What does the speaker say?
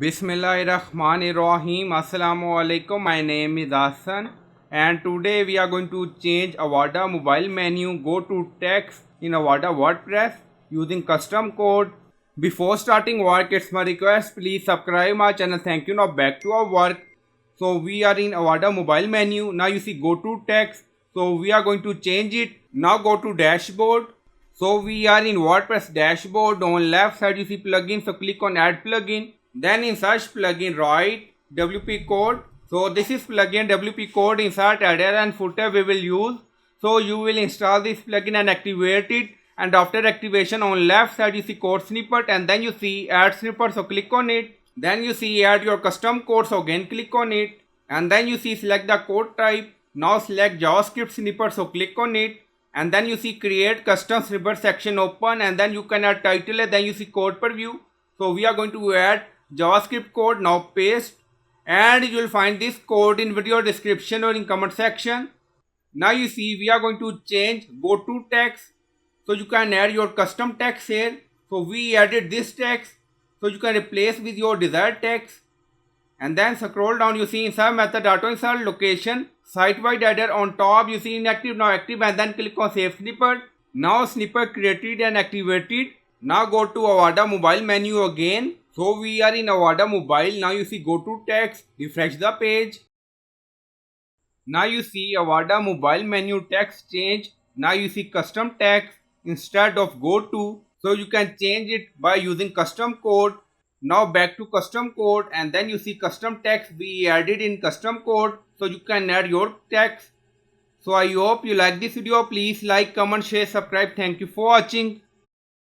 Bismillahirrahmanirrahim. Assalamu alaikum. My name is Hassan and today we are going to change Avada mobile menu. Go to text in Avada WordPress using custom code. Before starting work, it's my request, please subscribe my channel. Thank you. Now back to our work. So we are in Avada mobile menu. Now you see go to text. So we are going to change it. Now go to dashboard. So we are in WordPress dashboard. On left side you see plugin. So click on add plugin. Then in search plugin write WP code. So this is plugin WP code. Insert header and footer we will use. So you will install this plugin and activate it. And after activation on left side you see code snippet and then you see add snippet. So click on it. Then you see add your custom code. So again click on it. And then you see select the code type. Now select JavaScript snippet. So click on it. And then you see create custom snippet section open and then you can add title and then you see code preview. So we are going to add JavaScript code. Now paste and you will find this code in video description or in comment section. Now you see we are going to change go to text. So you can add your custom text here. So we added this text. So you can replace with your desired text. And then scroll down, you see insert method auto insert location site wide header on top. You see inactive, now active, and then click on save snippet. Now snippet created and activated. Now go to Avada mobile menu again. So we are in Avada mobile. Now you see go to text, refresh the page. Now you see Avada mobile menu text change. Now you see custom text instead of go to. So you can change it by using custom code. Now back to custom code and then you see custom text we added in custom code. So you can add your text. So I hope you like this video. Please like, comment, share, subscribe. Thank you for watching.